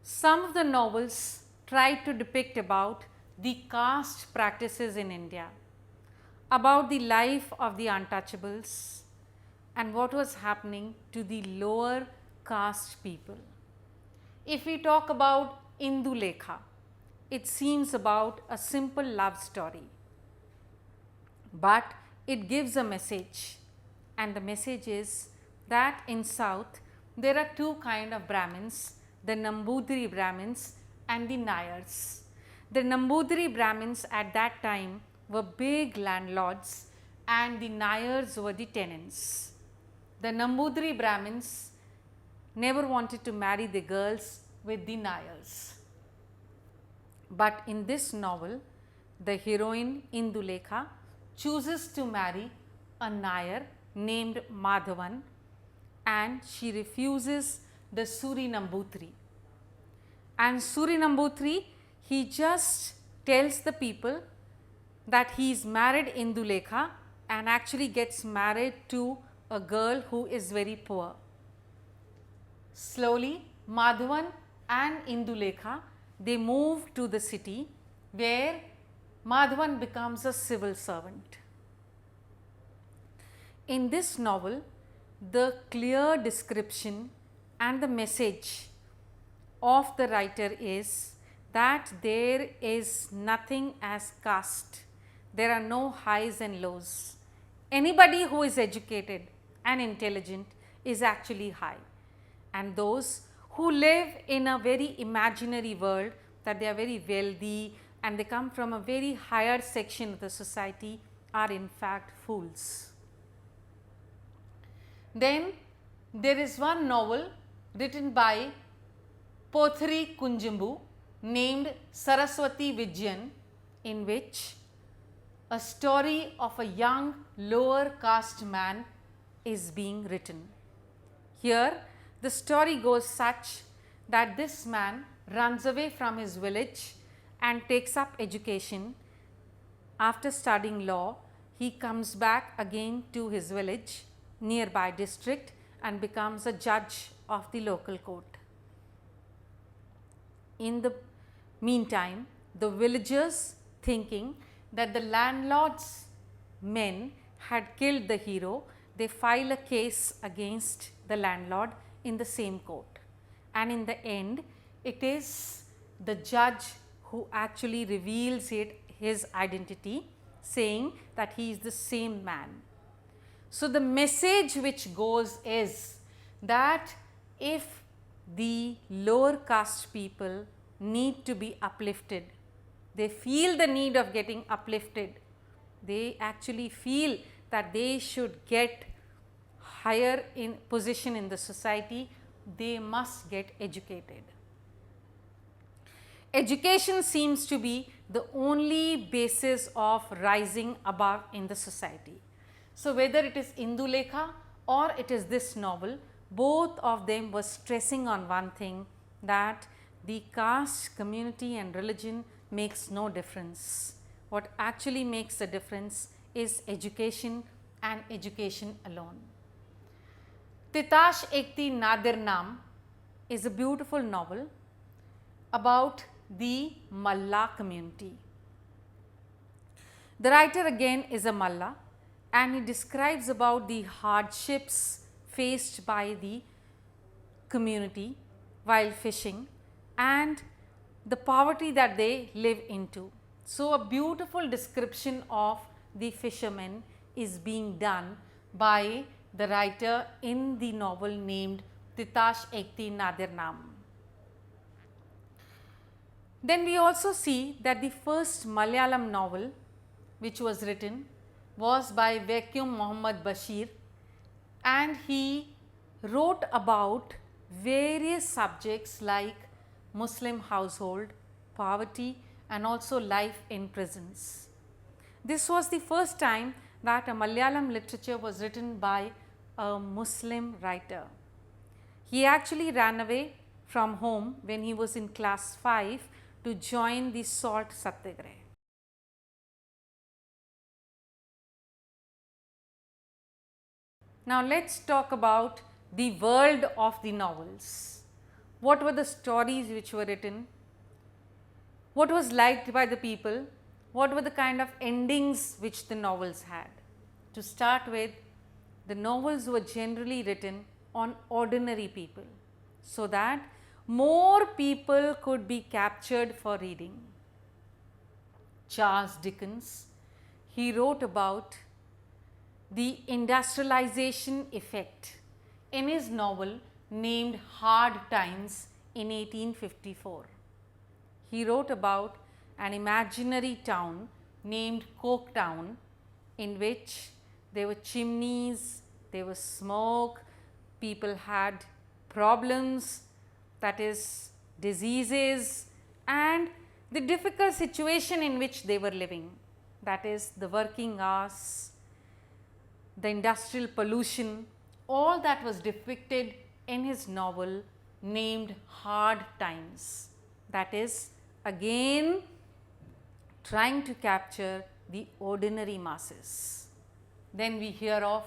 some of the novels tried to depict about the caste practices in India, about the life of the untouchables and what was happening to the lower caste people. If we talk about Indulekha, it seems about a simple love story, but it gives a message, and the message is that in South there are two kind of Brahmins, the Nambudiri Brahmins and the Nayars. The Nambudiri Brahmins at that time were big landlords and the Nayars were the tenants. The Nambudiri Brahmins never wanted to marry the girls with the Nayars. But in this novel, the heroine Indulekha chooses to marry a Nayar named Madhavan, and she refuses the Suri Nambutri. And Suri Nambutri, he just tells the people that he is married Indulekha and actually gets married to a girl who is very poor. Slowly, Madhavan and Indulekha, they move to the city where Madhavan becomes a civil servant. In this novel, the clear description and the message of the writer is that there is nothing as caste. There are no highs and lows. Anybody who is educated and intelligent is actually high, and those who live in a very imaginary world, that they are very wealthy and they come from a very higher section of the society, are in fact fools. Then there is one novel written by Pothri Kunjumbu named Saraswati Vijayan, in which a story of a young lower caste man is being written. Here the story goes such that this man runs away from his village and takes up education. After studying law, he comes back again to his village, nearby district, and becomes a judge of the local court. In the meantime, the villagers, thinking that the landlord's men had killed the hero, they file a case against the landlord in the same court, and in the end it is the judge who actually reveals his identity, saying that he is the same man. So the message which goes is that if the lower caste people need to be uplifted, they feel the need of getting uplifted, they actually feel that they should get higher in position in the society, they must get educated. Education seems to be the only basis of rising above in the society. So whether it is Indulekha or it is this novel, both of them were stressing on one thing, that the caste, community and religion makes no difference. What actually makes a difference is education and education alone. Titash Ekti Nadir Naam is a beautiful novel about the Malla community. The writer again is a Malla, and he describes about the hardships faced by the community while fishing and the poverty that they live into. So a beautiful description of the fishermen is being done by the writer in the novel named Titash Ekti Nadir Naam. Then we also see that the first Malayalam novel which was written was by Vakyum Muhammad Bashir, and he wrote about various subjects like Muslim household, poverty and also life in prisons. This was the first time that a Malayalam literature was written by a Muslim writer. He actually ran away from home when he was in class 5 to join the salt satyagraha. Now let us talk about the world of the novels. what were the stories which were written, what was liked by the people, what were the kind of endings which the novels had. To start with, the novels were generally written on ordinary people so that more people could be captured for reading. Charles Dickens, he wrote about the industrialization effect in his novel named Hard Times in 1854. He wrote about an imaginary town named Coketown, in which there were chimneys, there was smoke, people had problems, that is diseases, and the difficult situation in which they were living, that is the working hours, the industrial pollution, all that was depicted in his novel named Hard Times. That is again trying to capture the ordinary masses. Then we hear of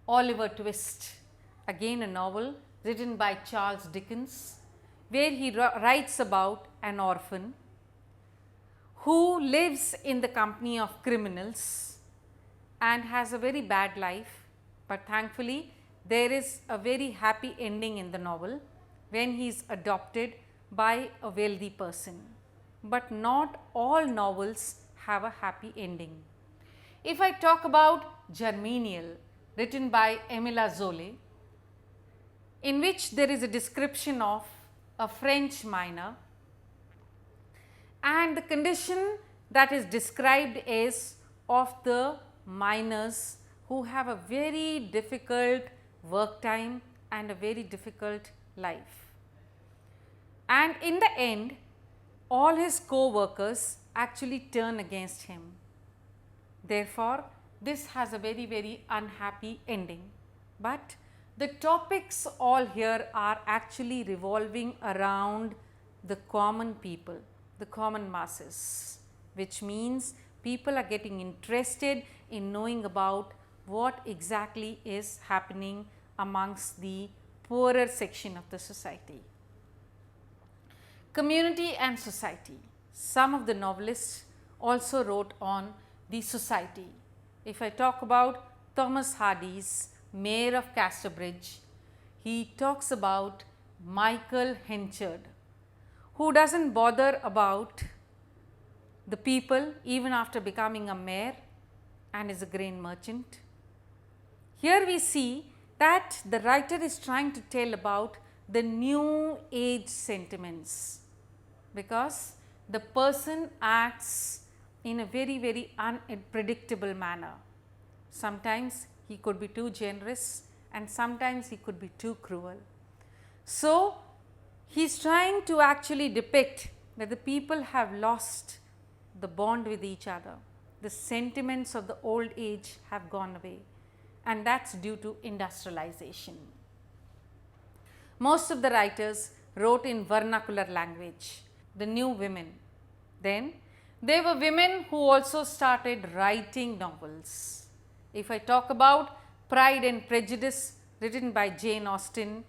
Oliver Twist, again a novel written by Charles Dickens, where he writes about an orphan who lives in the company of criminals and has a very bad life, but thankfully there is a very happy ending in the novel when he is adopted by a wealthy person. But not all novels have a happy ending. If I talk about Germinal, written by Émile Zola, in which there is a description of a French miner, and the condition that is described is of the miners who have a very difficult work time and a very difficult life. And in the end, all his co-workers actually turn against him. Therefore, this has a very unhappy ending. But the topics all here are actually revolving around the common people, the common masses, which means people are getting interested in knowing about what exactly is happening amongst the poorer section of the society. Community and society. Some of the novelists also wrote on the society. If I talk about Thomas Hardy's Mayor of Casterbridge, he talks about Michael Henchard, who doesn't bother about the people even after becoming a mayor and is a grain merchant. Here we see that the writer is trying to tell about the new age sentiments, because the person acts in a very unpredictable manner. Sometimes he could be too generous and sometimes he could be too cruel. So, he is trying to actually depict that the people have lost the bond with each other. The sentiments of the old age have gone away, and that is due to industrialization. Most of the writers wrote in vernacular language, the new women. Then there were women who also started writing novels. If I talk about Pride and Prejudice, written by Jane Austen,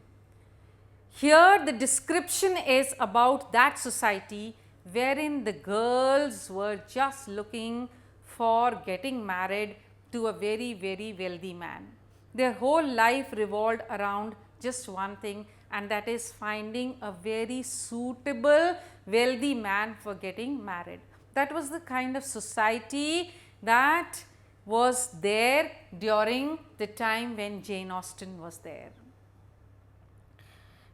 here the description is about that society wherein the girls were just looking for getting married to a very wealthy man. Their whole life revolved around just one thing, and that is finding a very suitable wealthy man for getting married. That was the kind of society that was there during the time when Jane Austen was there.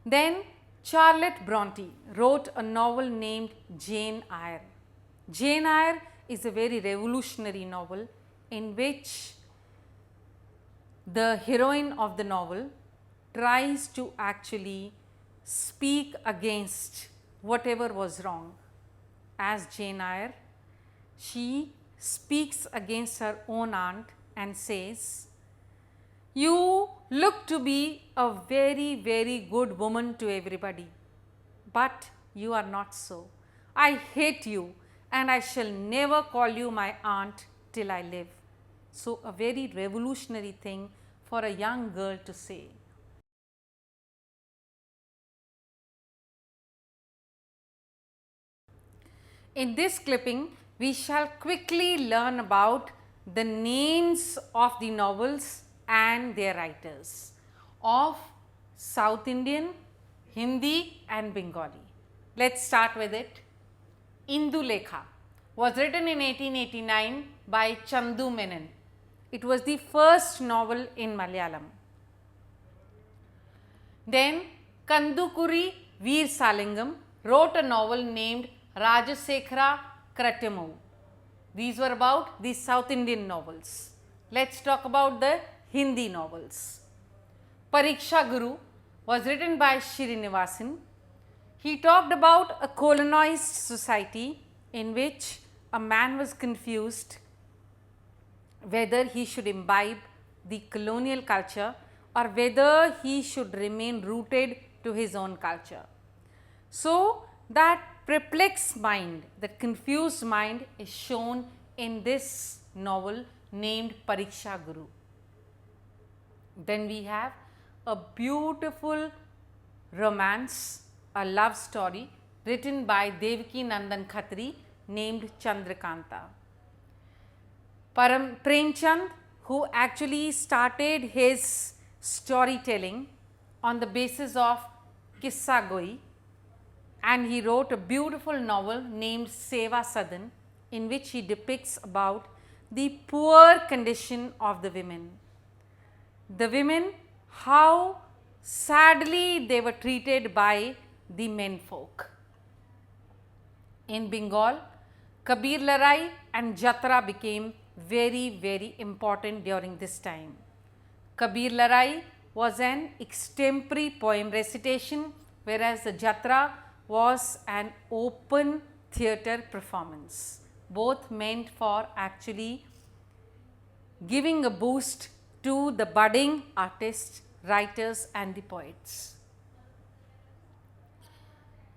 Then Charlotte Bronte wrote a novel named Jane Eyre. Jane Eyre is a very revolutionary novel in which the heroine of the novel tries to actually speak against whatever was wrong. As Jane Eyre, she speaks against her own aunt and says, "You look to be a very good woman to everybody, but you are not so. I hate you and I shall never call you my aunt till I live." So, a very revolutionary thing for a young girl to say. In this clipping, we shall quickly learn about the names of the novels and their writers of South Indian, Hindi and Bengali. Let us start with it. Indulekha was written in 1889 by Chandu Menon. It was the first novel in Malayalam. Then Kandukuri Veer Salingam wrote a novel named Rajasekhara Kratimu. These were about the South Indian novels. Let us talk about the Hindi novels. Pariksha Guru was written by Srinivasan. He talked about a colonized society in which a man was confused whether he should imbibe the colonial culture or whether he should remain rooted to his own culture. So, that perplexed mind, that confused mind is shown in this novel named Pariksha Guru. Then we have a beautiful romance, a love story written by Devaki Nandan Khatri named Chandrakanta. Premchand, who actually started his storytelling on the basis of Kissa Goi, and he wrote a beautiful novel named Seva Sadan, in which he depicts about the poor condition of the women. The women, how sadly they were treated by the men folk. In Bengal, Kabir Larai and Jatra became very important during this time. Kabir Larai was an extempore poem recitation, whereas the Jatra was an open theatre performance, both meant for actually giving a boost to the budding artists, writers and the poets.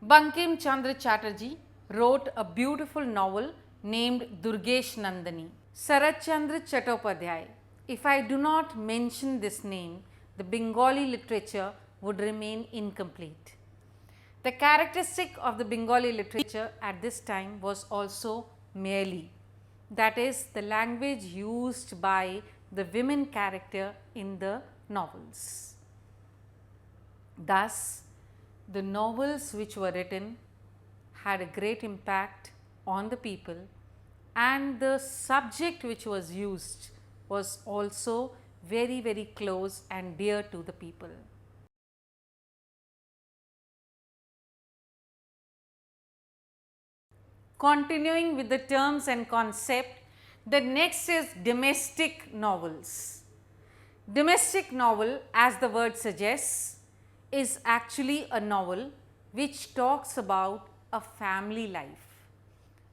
Bankim Chandra Chatterjee wrote a beautiful novel named Durgesh Nandani. Sarat Chandra Chattopadhyay. If I do not mention this name, the Bengali literature would remain incomplete. The characteristic of the Bengali literature at this time was also merely, that is, the language used by the women character in the novels. Thus, the novels which were written had a great impact on the people, and the subject which was used was also very close and dear to the people. Continuing with the terms and concept, the next is domestic novels. Domestic novel, as the word suggests, is actually a novel which talks about a family life,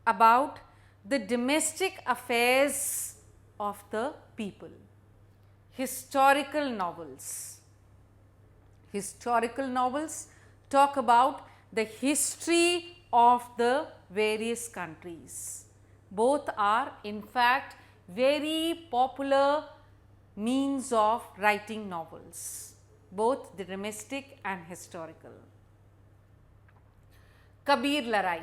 about the domestic affairs of the people. Historical novels. Historical novels talk about the history of the various countries. Both are in fact very popular means of writing novels, both the domestic and historical. Kabir Larai.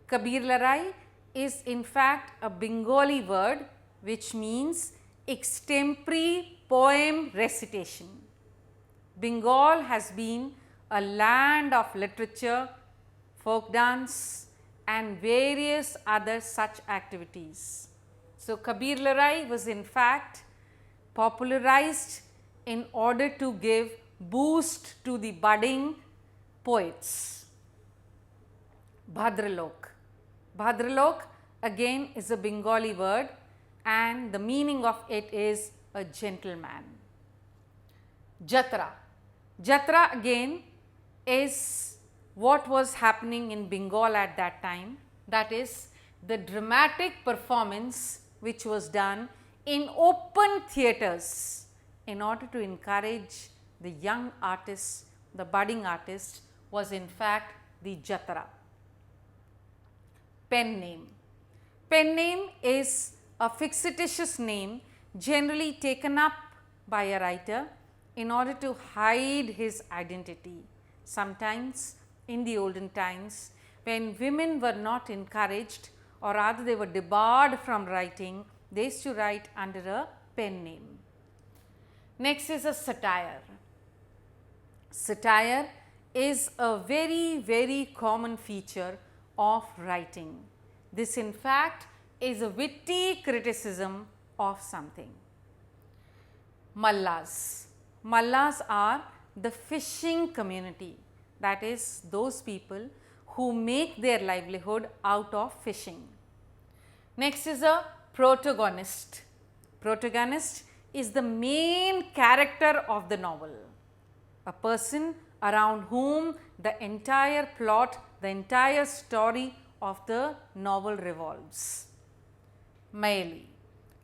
Kabir Larai is in fact a Bengali word which means extempore poem recitation. Bengal has been a land of literature, folk dance and various other such activities. So, Kabir Larai was in fact popularized in order to give boost to the budding poets. Bhadralok. Bhadralok again is a Bengali word and the meaning of it is a gentleman. Jatra. Jatra again is what was happening in Bengal at that time, that is the dramatic performance which was done in open theatres in order to encourage the young artists, the budding artists, was in fact the Jatra. Pen name. Pen name is a fictitious name generally taken up by a writer in order to hide his identity. Sometimes in the olden times, when women were not encouraged, or rather they were debarred from writing, they used to write under a pen name. Next is a satire. Satire is a very common feature of writing. This in fact is a witty criticism of something. Mallas. Mallas are the fishing community, that is those people who make their livelihood out of fishing. Next is a protagonist. Protagonist is the main character of the novel, a person around whom the entire plot, the entire story of the novel revolves. Maili.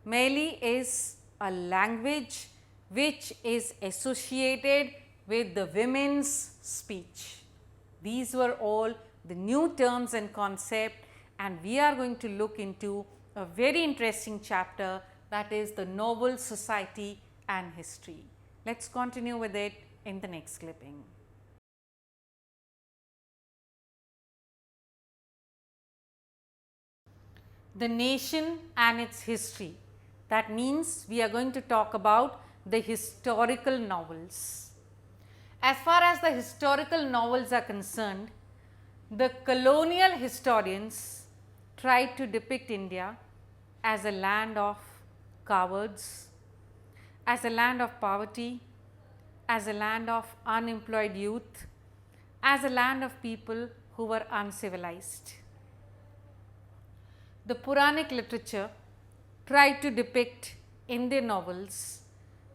Maili is a language which is associated with the women's speech. These were all the new terms and concepts, and we are going to look into a very interesting chapter, that is the novel society and history. Let us continue with it in the next clipping. The nation and its history. That means we are going to talk about the historical novels. As far as the historical novels are concerned, the colonial historians tried to depict India as a land of cowards, as a land of poverty, as a land of unemployed youth, as a land of people who were uncivilized. The Puranic literature tried to depict in their novels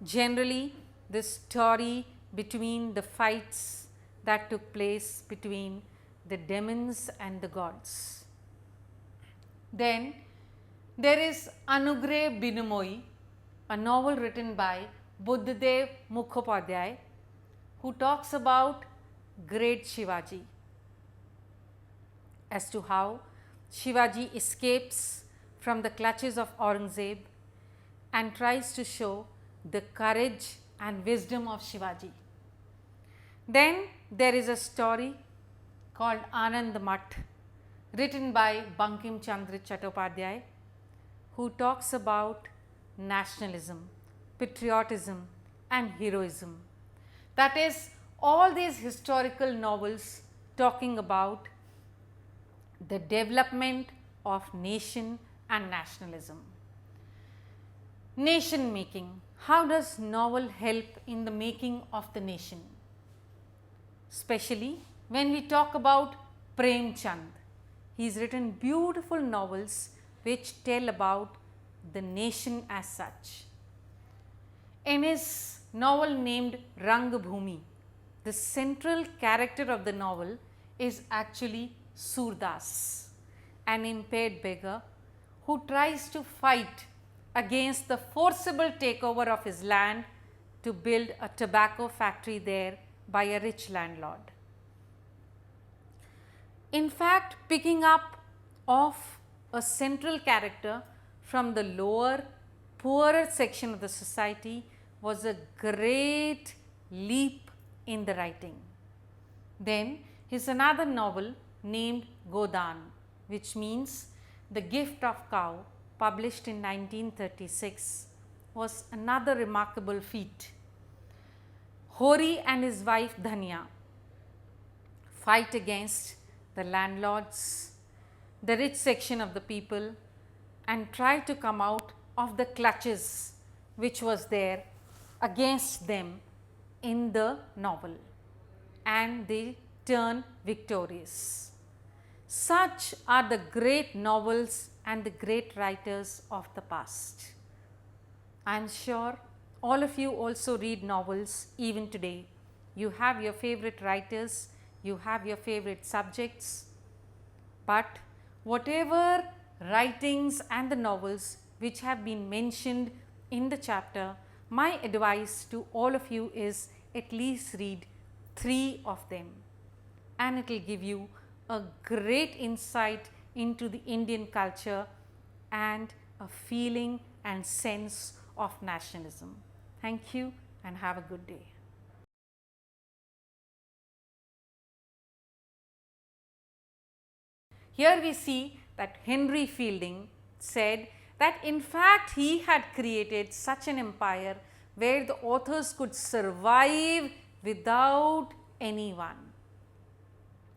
generally the story between the fights that took place between the demons and the gods. Then there is Anugrah Binomoyi, a novel written by Buddhadev Mukhopadhyay, who talks about great Shivaji, as to how Shivaji escapes from the clutches of Aurangzeb and tries to show the courage and wisdom of Shivaji. Then there is a story called Anand Math, written by Bankim Chandra Chattopadhyay, who talks about nationalism, patriotism and heroism. That is, all these historical novels talking about the development of nation and nationalism. Nation making. How does novel help in the making of the nation? Especially when we talk about Prem Chand. He has written beautiful novels which tell about the nation as such. In his novel named Rangbhumi, the central character of the novel is actually Surdas, an impaired beggar who tries to fight against the forcible takeover of his land to build a tobacco factory there by a rich landlord. In fact, picking up of a central character from the lower, poorer section of the society was a great leap in the writing. Then is another novel named Godan, which means the gift of cow, published in 1936, was another remarkable feat. Hori and his wife Dhanya fight against the landlords, the rich section of the people, and try to come out of the clutches which was there against them in the novel, and they turn victorious. Such are the great novels and the great writers of the past. I am sure all of you also read novels even today. You have your favorite writers, you have your favorite subjects, but whatever writings and the novels which have been mentioned in the chapter, my advice to all of you is at least read 3 of them, and it will give you a great insight into the Indian culture and a feeling and sense of nationalism. Thank you and have a good day. Here we see that Henry Fielding said that in fact he had created such an empire where the authors could survive without anyone.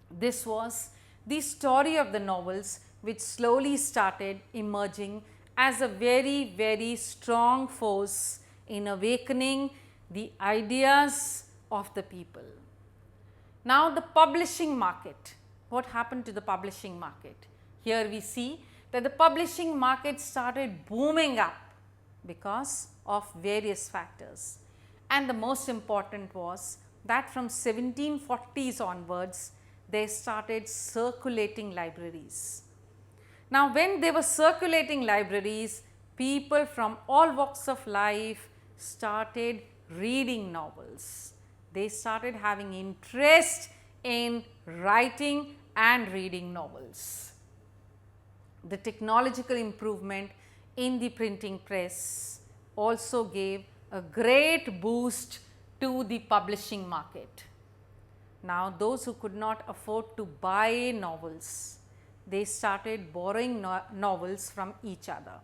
This was the story of the novels which slowly started emerging as a very, very strong force in awakening the ideas of the people. Now the publishing market. What happened to the publishing market? Here we see that the publishing market started booming up because of various factors. And the most important was that from 1740s onwards, they started circulating libraries. Now when they were circulating libraries, people from all walks of life started reading novels. They started having interest in writing and reading novels. The technological improvement in the printing press also gave a great boost to the publishing market. Now those who could not afford to buy novels, they started borrowing novels from each other,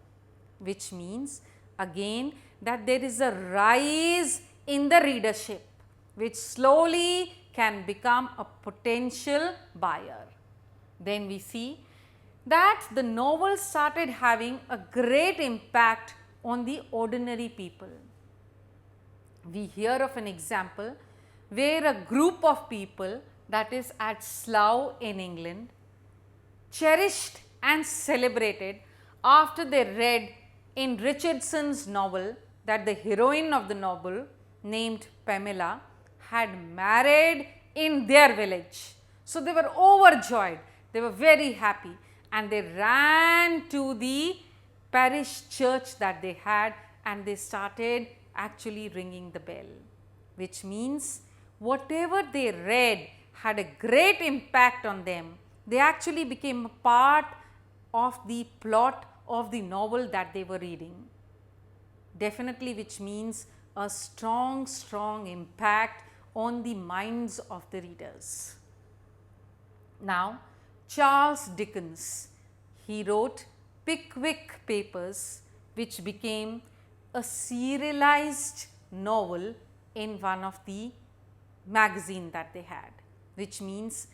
which means again that there is a rise in the readership which slowly can become a potential buyer. Then we see that the novels started having a great impact on the ordinary people. We hear of an example where a group of people, that is at Slough in England, cherished and celebrated after they read in Richardson's novel that the heroine of the novel named Pamela had married in their village. So they were overjoyed, they were very happy, and they ran to the parish church that they had and they started actually ringing the bell, which means whatever they read had a great impact on them. They actually became a part of the plot of the novel that they were reading. Definitely, which means a strong impact on the minds of the readers. Now, Charles Dickens, he wrote Pickwick Papers, which became a serialized novel in one of the magazine that they had, which means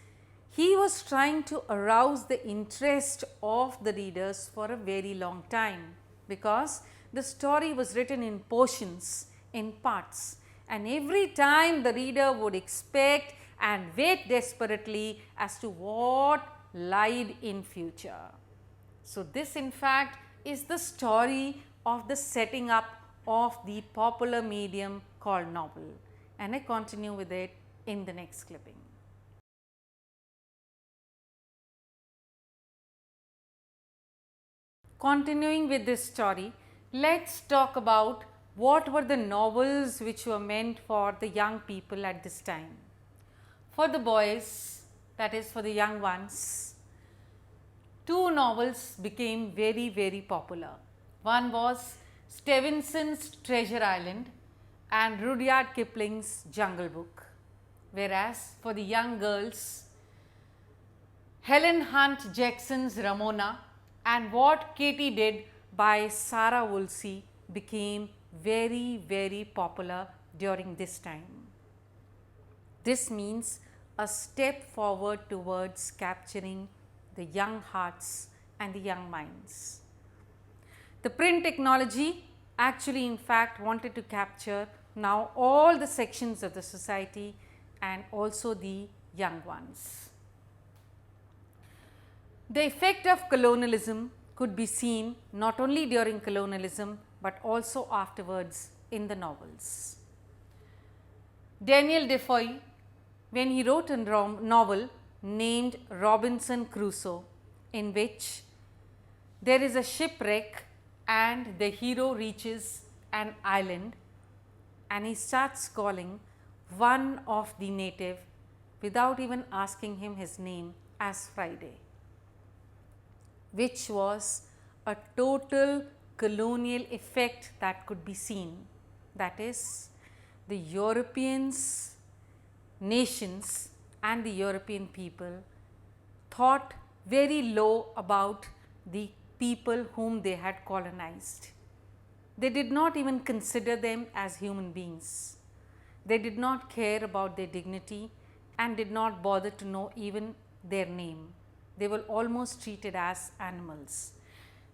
he was trying to arouse the interest of the readers for a very long time, because the story was written in portions, in parts, and every time the reader would expect and wait desperately as to what lied in future. So this in fact is the story of the setting up of the popular medium called novel, and I continue with it in the next clipping. Continuing with this story, let's talk about what were the novels which were meant for the young people at this time. For the boys, that is for the young ones, two novels became very popular. One was Stevenson's Treasure Island and Rudyard Kipling's Jungle Book, whereas for the young girls, Helen Hunt Jackson's Ramona and What Katie Did by Sarah Woolsey became very popular during this time. This means a step forward towards capturing the young hearts and the young minds. The print technology actually in fact wanted to capture now all the sections of the society and also the young ones. The effect of colonialism could be seen not only during colonialism but also afterwards in the novels. Daniel Defoe, when he wrote a novel named Robinson Crusoe, in which there is a shipwreck and the hero reaches an island and he starts calling one of the native without even asking him his name as Friday, which was a total colonial effect that could be seen. That is, the Europeans, nations and the European people thought very low about the people whom they had colonized. They did not even consider them as human beings. They did not care about their dignity and did not bother to know even their name. They were almost treated as animals.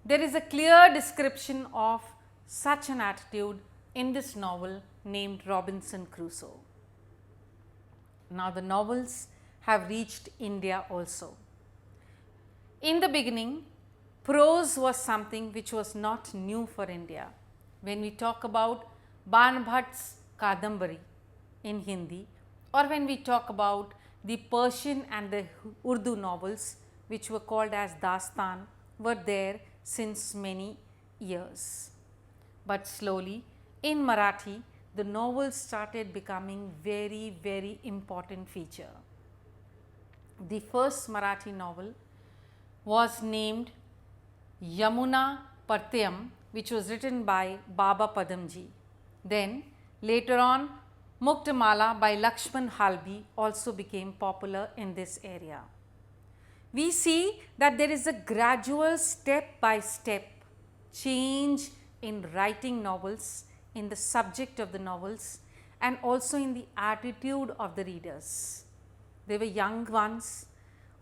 There is a clear description of such an attitude in this novel named Robinson Crusoe. Now, the novels have reached India also. In the beginning, prose was something which was not new for India. When we talk about Ban Bhatt's Kadambari in Hindi, or when we talk about the Persian and the Urdu novels which were called as Dastan, were there since many years. But slowly in Marathi, the novels started becoming very important feature. The first Marathi novel was named Yamuna Partyam, which was written by Baba Padamji. Then later on, Muktamala by Lakshman Halbi also became popular in this area. We see that there is a gradual step by step change in writing novels, in the subject of the novels, and also in the attitude of the readers. There were young ones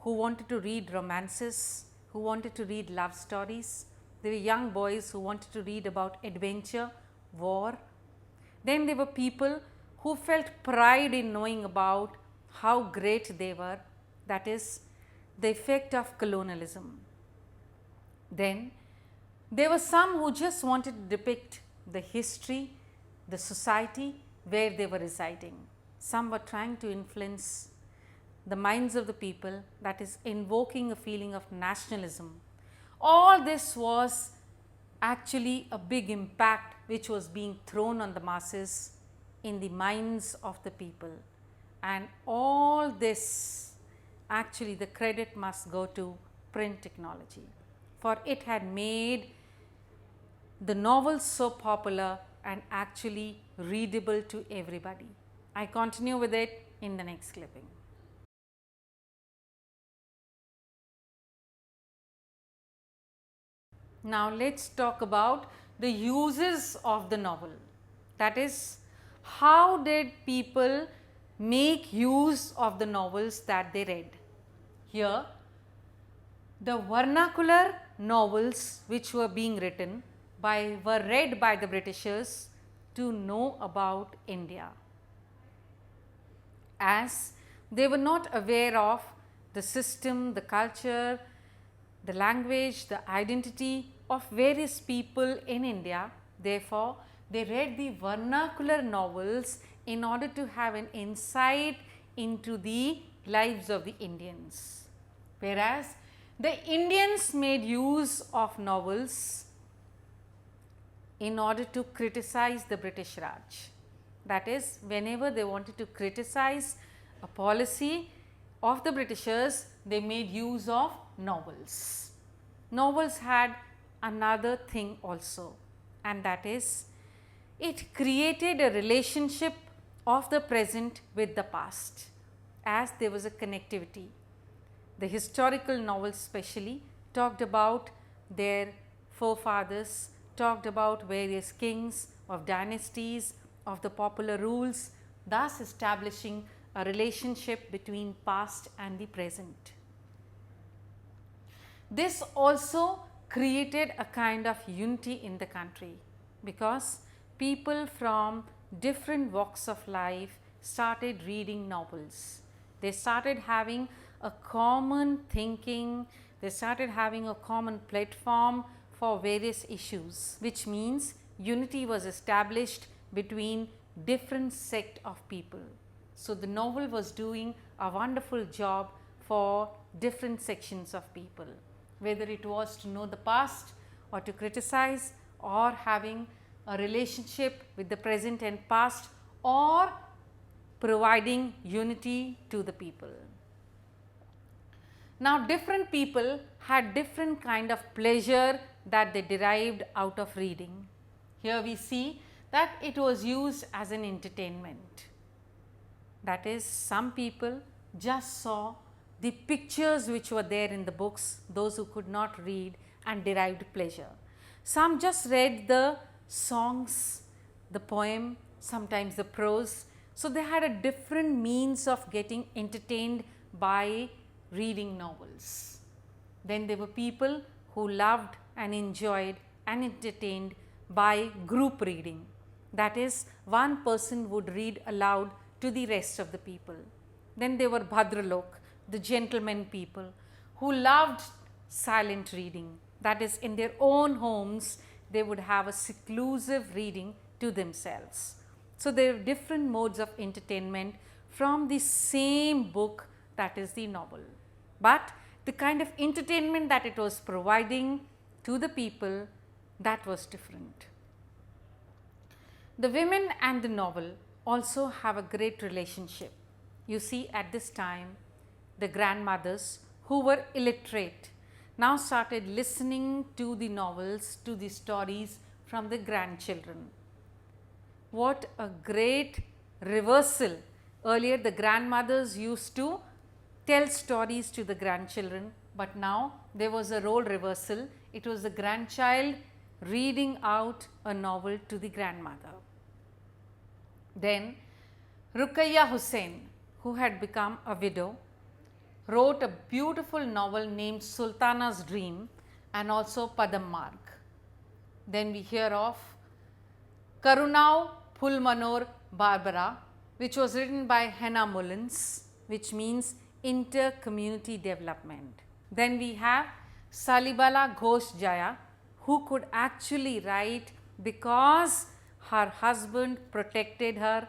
who wanted to read romances, who wanted to read love stories. There were young boys who wanted to read about adventure, war. Then there were people who felt pride in knowing about how great they were, that is, the effect of colonialism. Then there were some who just wanted to depict the history, the society where they were residing. Some were trying to influence the minds of the people, that is, invoking a feeling of nationalism. All this was actually a big impact which was being thrown on the masses in the minds of the people. And all this, actually the credit must go to print technology, for it had made the novels so popular and actually readable to everybody. I continue with it in the next clipping. Now, let us talk about the uses of the novel, that is, how did people make use of the novels that they read. Here, the vernacular novels which were being written were read by the Britishers to know about India, as they were not aware of the system, the culture, the language, the identity of various people in India. Therefore, they read the vernacular novels in order to have an insight into the lives of the Indians. Whereas, the Indians made use of novels in order to criticize the British Raj. That is, whenever they wanted to criticize a policy of the Britishers, they made use of novels. Novels had another thing also, and that is, it created a relationship of the present with the past, as there was a connectivity. The historical novels specially talked about their forefathers, talked about various kings of dynasties, of the popular rules, thus establishing a relationship between past and the present. This also created a kind of unity in the country, because people from different walks of life started reading novels. They started having a common thinking, they started having a common platform for various issues, which means unity was established between different sect of people. So, the novel was doing a wonderful job for different sections of people, whether it was to know the past or to criticize, or having a relationship with the present and past, or providing unity to the people. Now, different people had different kind of pleasure that they derived out of reading. Here we see that it was used as an entertainment. That is, some people just saw the pictures which were there in the books, those who could not read and derived pleasure. Some just read the songs, the poem, sometimes the prose. So, they had a different means of getting entertained by reading novels. Then there were people who loved and enjoyed and entertained by group reading. That is, one person would read aloud to the rest of the people. Then there were Bhadralok, the gentlemen people, who loved silent reading. That is, in their own homes, they would have a seclusive reading to themselves. So, there are different modes of entertainment from the same book, that is the novel. But the kind of entertainment that it was providing to the people, that was different. The women and the novel also have a great relationship. You see, at this time, the grandmothers who were illiterate now started listening to the novels, to the stories from the grandchildren. What a great reversal! Earlier the grandmothers used to tell stories to the grandchildren, but now there was a role reversal. It was the grandchild reading out a novel to the grandmother. Then Ruqayya Hussain, who had become a widow, wrote a beautiful novel named Sultana's Dream and also Padam Marg. Then we hear of Karunau Pulmanor Barbara, which was written by Hannah Mullins, which means inter-community development. Then we have Salibala Ghosh Jaya, who could actually write because her husband protected her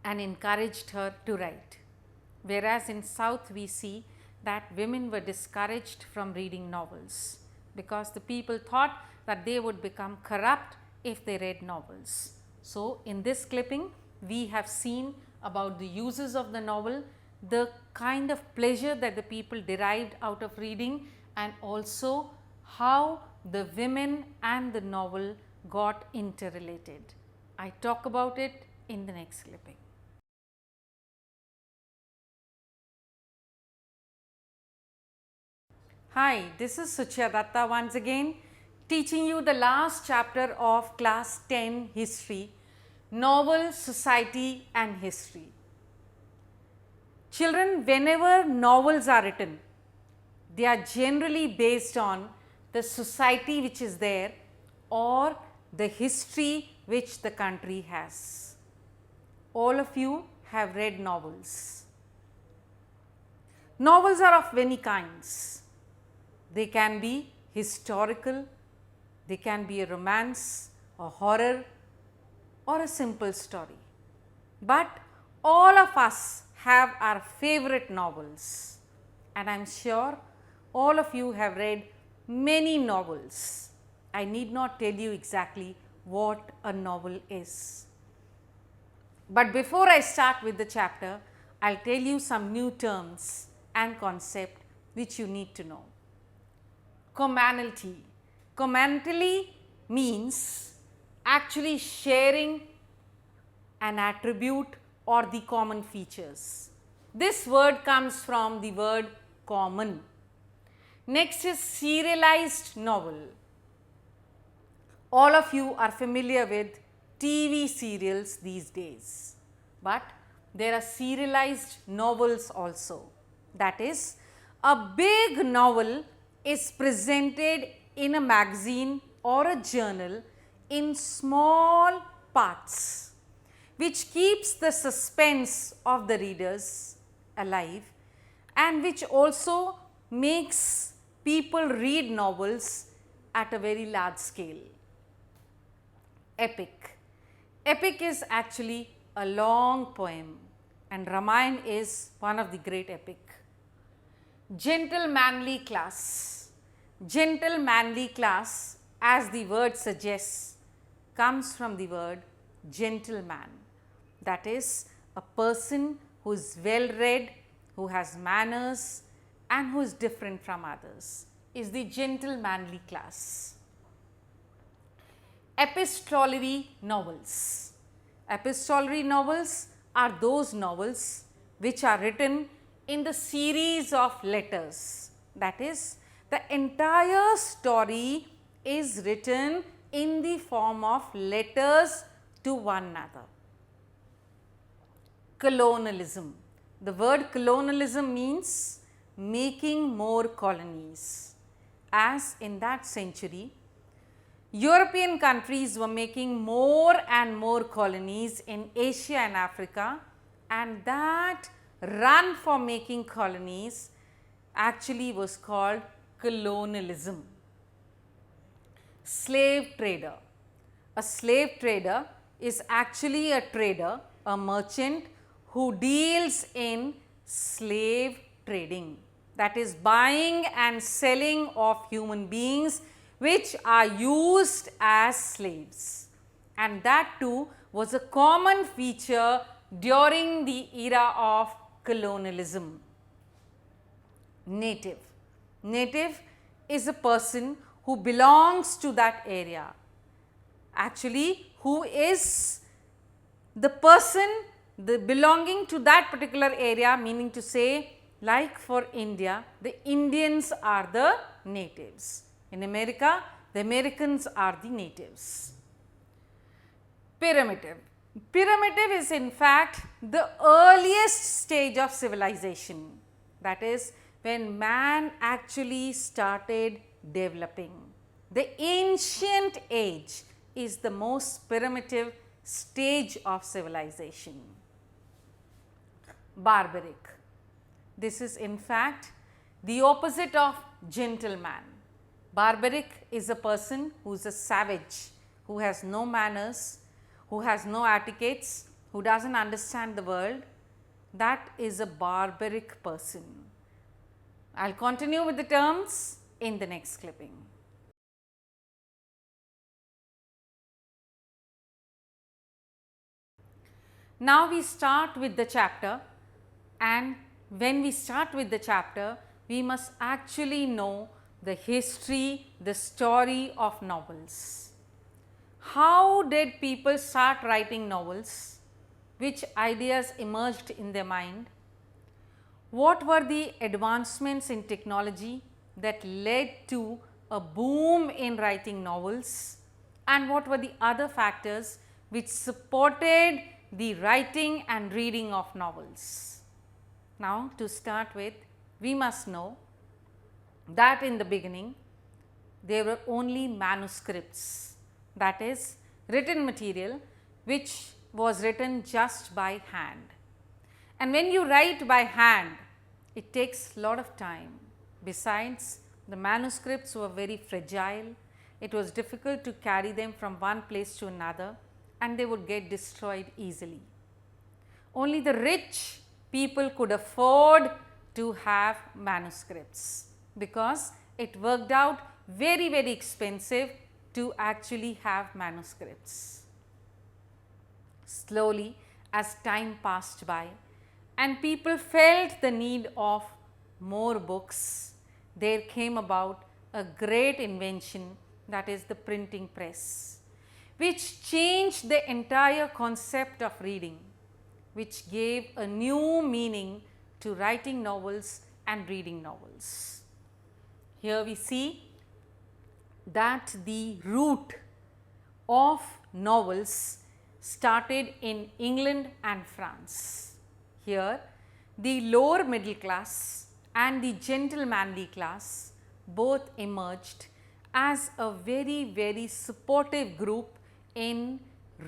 and encouraged her to write. Whereas in South we see that women were discouraged from reading novels because the people thought that they would become corrupt if they read novels. So, in this clipping we have seen about the uses of the novel, the kind of pleasure that the people derived out of reading, and also how the women and the novel got interrelated. I talk about it in the next clipping. Hi, this is Suchya Datta once again, teaching you the last chapter of class 10 history, novel, society and history. Children, whenever novels are written, they are generally based on the society which is there or the history which the country has. All of you have read novels. Novels are of many kinds. They can be historical, they can be a romance, a horror or a simple story. But all of us have our favorite novels, and I am sure all of you have read many novels. I need not tell you exactly what a novel is. But before I start with the chapter, I will tell you some new terms and concept which you need to know. Commonality. Commonality means actually sharing an attribute or the common features. This word comes from the word common. Next is serialized novel. All of you are familiar with TV serials these days, but there are serialized novels also. That is, a big novel is presented in a magazine or a journal in small parts, which keeps the suspense of the readers alive and which also makes people read novels at a very large scale. Epic. Epic is actually a long poem, and Ramayana is one of the great epic. Gentlemanly class. Gentlemanly class, as the word suggests, comes from the word gentleman. That is, a person who is well read, who has manners and who is different from others, is the gentlemanly class. Epistolary novels. Epistolary novels are those novels which are written in the series of letters. That is, the entire story is written in the form of letters to one another. Colonialism. The word colonialism means making more colonies. As in that century, European countries were making more and more colonies in Asia and Africa, and that run for making colonies actually was called colonialism. Slave trader. A slave trader is actually a trader, a merchant who deals in slave trading, that is buying and selling of human beings which are used as slaves, and that too was a common feature during the era of colonialism. Native. Native is a person who belongs to that area, actually who is the person belonging to that particular area, meaning to say, like for India, the Indians are the natives. In America, the Americans are the natives. Primitive. Primitive is in fact the earliest stage of civilization, that is when man actually started developing. The ancient age is the most primitive stage of civilization. Barbaric. This is in fact the opposite of gentleman. Barbaric is a person who is a savage, who has no manners, who has no etiquettes, who does not understand the world. That is a barbaric person. I will continue with the terms in the next clipping. Now we start with the chapter, and when we start with the chapter, we must actually know the history, the story of novels. How did people start writing novels? Which ideas emerged in their mind? What were the advancements in technology that led to a boom in writing novels? And what were the other factors which supported the writing and reading of novels? Now, to start with, we must know that in the beginning there were only manuscripts, that is written material which was written just by hand. And when you write by hand, it takes a lot of time. Besides, the manuscripts were very fragile. It was difficult to carry them from one place to another, and they would get destroyed easily. Only the rich people could afford to have manuscripts, because it worked out very, very expensive to actually have manuscripts. Slowly, as time passed by and people felt the need of more books, there came about a great invention, that is the printing press, which changed the entire concept of reading, which gave a new meaning to writing novels and reading novels. Here we see that the root of novels started in England and France. Here the lower middle class and the gentlemanly class both emerged as a very, very supportive group in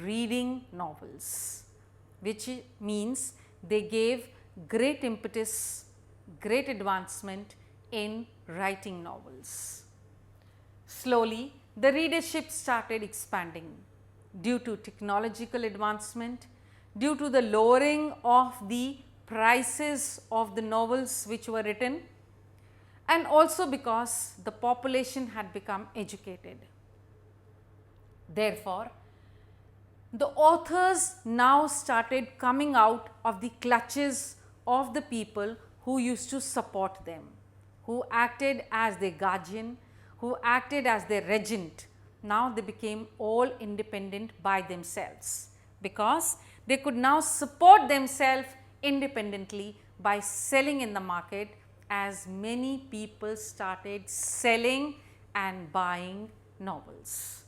reading novels, which means they gave great impetus, great advancement in writing novels. Slowly, the readership started expanding due to technological advancement, due to the lowering of the prices of the novels which were written, and also because the population had become educated. Therefore, the authors now started coming out of the clutches of the people who used to support them, who acted as their guardian, who acted as their regent. Now they became all independent by themselves, because they could now support themselves independently by selling in the market, as many people started selling and buying novels.